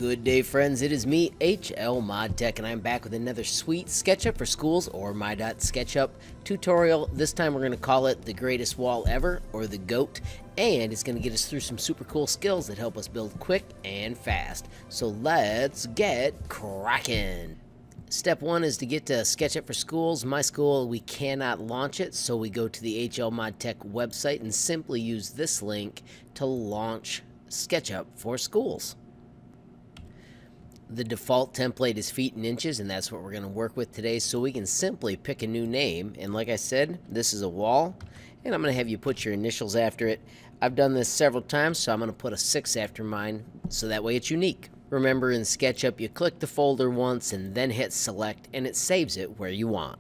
Good day, friends. It is me, HLModTech, and I'm back with another sweet SketchUp for schools, or my.sketchup tutorial. This time we're going to call it the greatest wall ever, or the GOAT, and it's going to get us through some super cool skills that help us build quick and fast. So let's get cracking. Step one is to get to SketchUp for schools. My school, we cannot launch it, so we go to the HLModTech website and simply use this link to launch SketchUp for schools. The default template is feet and inches, and that's what we're going to work with today, so we can simply pick a new name. And like I said, this is a wall, and I'm going to have you put your initials after it. I've done this several times, so I'm going to put a 6 after mine, so that way it's unique. Remember, in SketchUp, you click the folder once and then hit select, and it saves it where you want.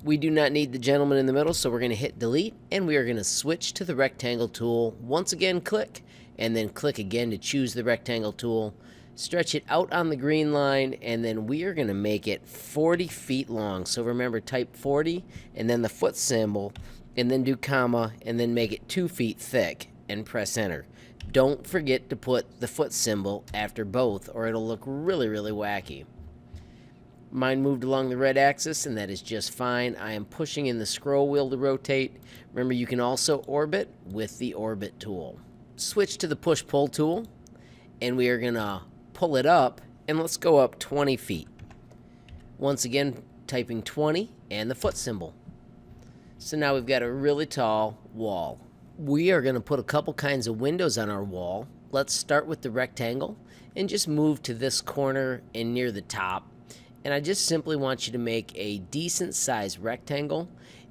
We do not need the gentleman in the middle, so we're going to hit delete, and we are going to switch to the rectangle tool. Once again, click, and then click again to choose the rectangle tool. Stretch it out on the green line, and then we are going to make it 40 feet long. So remember, type 40 and then the foot symbol, and then do comma, and then make it 2 feet thick and press enter. Don't forget to put the foot symbol after both, or it'll look really wacky. Mine moved along the red axis, and that is just fine. I am pushing in the scroll wheel to rotate. Remember, you can also orbit with the orbit tool. Switch to the push-pull tool, and we are going to pull it up, and let's go up 20 feet. Once again, typing 20 and the foot symbol. So now we've got a really tall wall. We are going to put a couple kinds of windows on our wall. Let's start with the rectangle and just move to this corner and near the top. And I just simply want you to make a decent sized rectangle.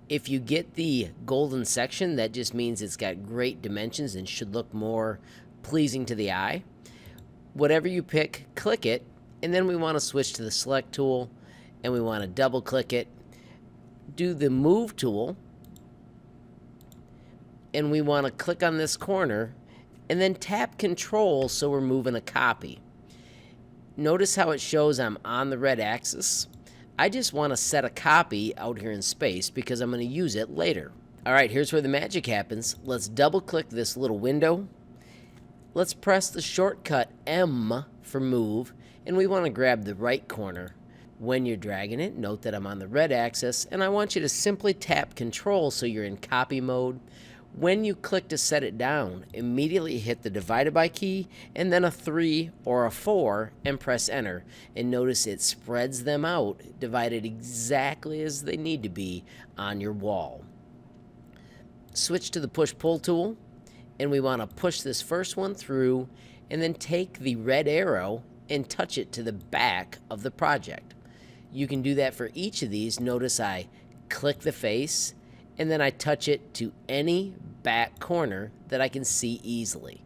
If you get the golden section, that just means it's got great dimensions and should look more pleasing to the eye. Whatever you pick, click it, and then we want to switch to the select tool, and we want to double click it. Do the move tool, and we want to click on this corner, and then tap control so we're moving a copy. Notice how it shows I'm on the red axis. I just want to set a copy out here in space because I'm going to use it later. Alright, here's where the magic happens. Let's double click this little window. Let's press the shortcut M for move, and we want to grab the right corner. When you're dragging it, note that I'm on the red axis, and I want you to simply tap control so you're in copy mode. When you click to set it down, immediately hit the divided by key, and then a 3 or a 4, and press enter. And notice it spreads them out, divided exactly as they need to be on your wall. Switch to the push-pull tool, and we want to push this first one through, and then take the red arrow and touch it to the back of the project. You can do that for each of these. Notice I click the face, and then I touch it to any back corner that I can see easily.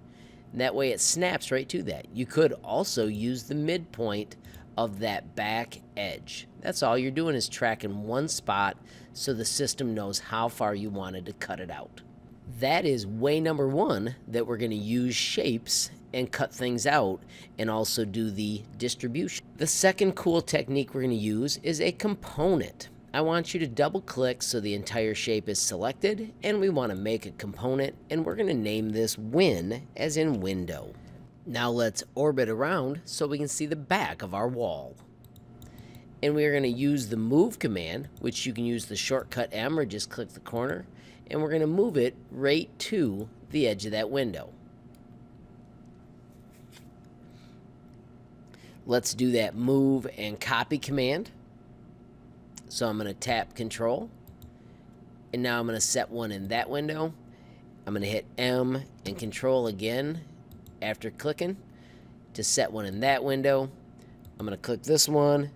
And that way it snaps right to that. You could also use the midpoint of that back edge. That's all you're doing, is tracking one spot so the system knows how far you wanted to cut it out. That is way number one, that we're going to use shapes and cut things out and also do the distribution. The second cool technique we're going to use is a component. I want you to double click so the entire shape is selected, and we want to make a component, and we're going to name this win, as in window. Now let's orbit around so we can see the back of our wall. And we are going to use the move command, which you can use the shortcut M or just click the corner, and we're going to move it right to the edge of that window. Let's do that move and copy command. So I'm going to tap control, and now I'm going to set one in that window. I'm going to hit M and control again after clicking to set one in that window. I'm going to click this one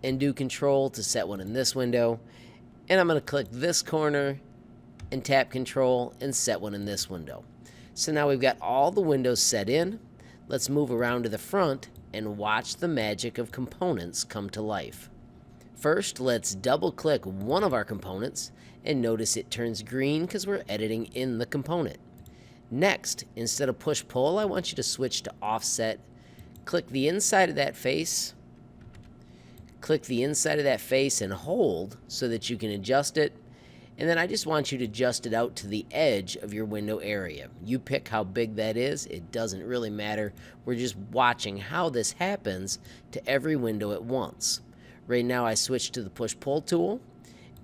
and do control to set one in this window, and I'm going to click this corner and tap control and set one in this window. So now we've got all the windows set in. Let's move around to the front and watch the magic of components come to life. First, let's double click one of our components, and notice it turns green because we're editing in the component. Next, instead of push-pull, I want you to switch to offset. Click the inside of that face. Click the inside of that face and hold so that you can adjust it. And then I just want you to adjust it out to the edge of your window area. You pick how big that is. It doesn't really matter. We're just watching how this happens to every window at once. Right now I switch to the push-pull tool,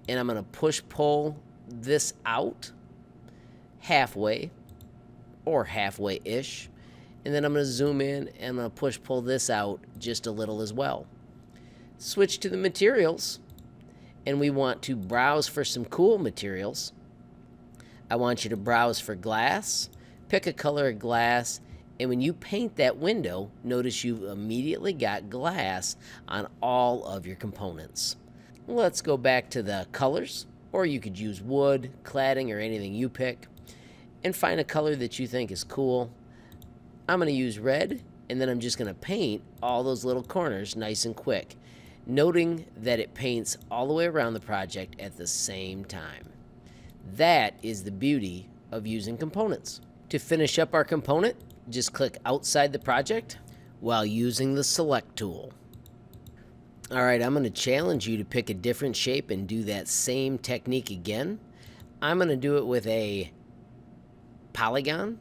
and I'm going to push-pull this out halfway or halfway-ish. And then I'm going to zoom in and I'm going to push-pull this out just a little as well. Switch to the materials, and we want to browse for some cool materials. I want you to browse for glass, pick a color of glass, and when you paint that window, notice you immediately got glass on all of your components. Let's go back to the colors, or you could use wood, cladding, or anything you pick, and find a color that you think is cool. I'm going to use red, and then I'm just going to paint all those little corners nice and quick, noting that it paints all the way around the project at the same time. That is the beauty of using components. To finish up our component, just click outside the project while using the select tool. Alright, I'm going to challenge you to pick a different shape and do that same technique again. I'm going to do it with a polygon.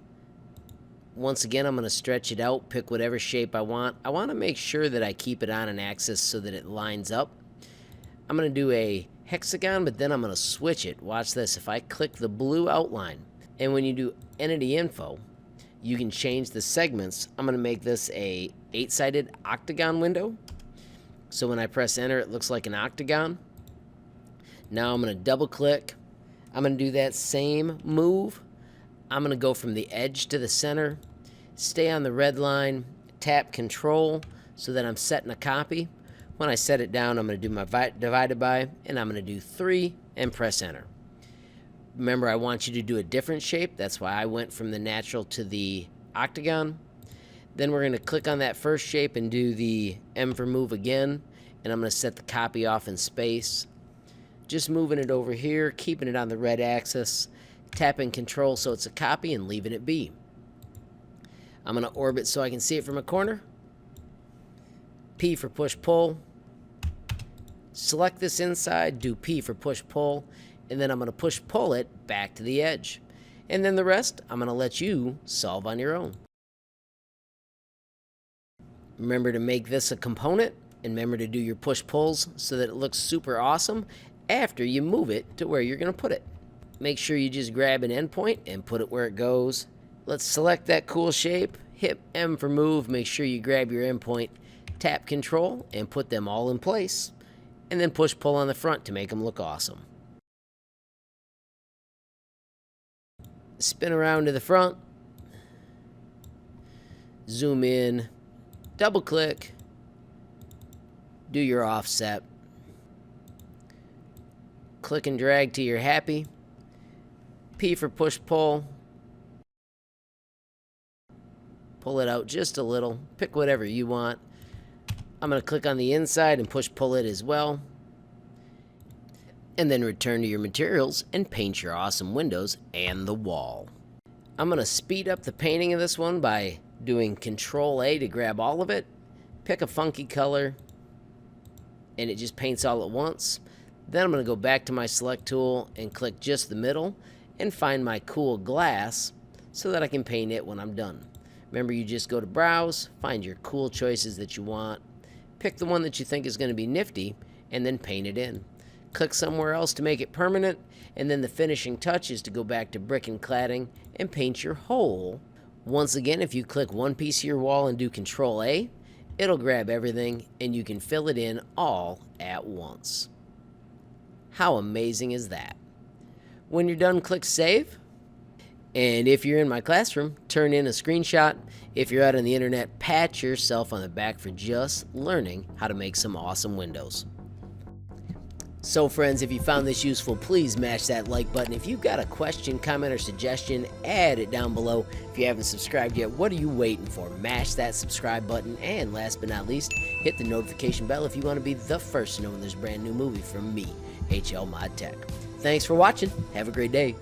Once again, I'm going to stretch it out, pick whatever shape I want. I want to make sure that I keep it on an axis so that it lines up. I'm going to do a hexagon, but then I'm going to switch it. Watch this. If I click the blue outline, and when you do entity info, you can change the segments. I'm going to make this a 8-sided octagon window. So when I press enter, it looks like an octagon. Now I'm going to double click. I'm going to do that same move. I'm going to go from the edge to the center, stay on the red line, tap control so that I'm setting a copy. When I set it down, I'm going to do my divided by, and I'm going to do 3 and press enter. Remember, I want you to do a different shape. That's why I went from the natural to the octagon. Then we're going to click on that first shape and do the M for move again, and I'm going to set the copy off in space. Just moving it over here, keeping it on the red axis, tapping control so it's a copy and leaving it be. I'm going to orbit so I can see it from a corner. P for push-pull. Select this inside, do P for push-pull, and then I'm going to push-pull it back to the edge. And then the rest, I'm going to let you solve on your own. Remember to make this a component, and remember to do your push-pulls so that it looks super awesome after you move it to where you're going to put it. Make sure you just grab an endpoint and put it where it goes. Let's select that cool shape, hit M for move, make sure you grab your endpoint, tap control, and put them all in place. And then push-pull on the front to make them look awesome. Spin around to the front. Zoom in. Double click. Do your offset. Click and drag till you're happy. P for push-pull. Pull it out just a little. Pick whatever you want. I'm going to click on the inside and push-pull it as well. And then return to your materials and paint your awesome windows and the wall. I'm going to speed up the painting of this one by doing Control A to grab all of it. Pick a funky color. And it just paints all at once. Then I'm going to go back to my select tool and click just the middle and find my cool glass so that I can paint it when I'm done. Remember, you just go to browse, find your cool choices that you want, pick the one that you think is going to be nifty, and then paint it in. Click somewhere else to make it permanent, and then the finishing touch is to go back to brick and cladding and paint your hole. Once again, if you click one piece of your wall and do Control A, it'll grab everything and you can fill it in all at once. How amazing is that? When you're done, click Save. And if you're in my classroom, turn in a screenshot. If you're out on the internet, pat yourself on the back for just learning how to make some awesome windows. So friends, if you found this useful, please mash that like button. If you've got a question, comment, or suggestion, add it down below. If you haven't subscribed yet, what are you waiting for? Mash that subscribe button, and last but not least, hit the notification bell if you want to be the first to know when there's a brand new movie from me, HLModTech. Thanks for watching. Have a great day.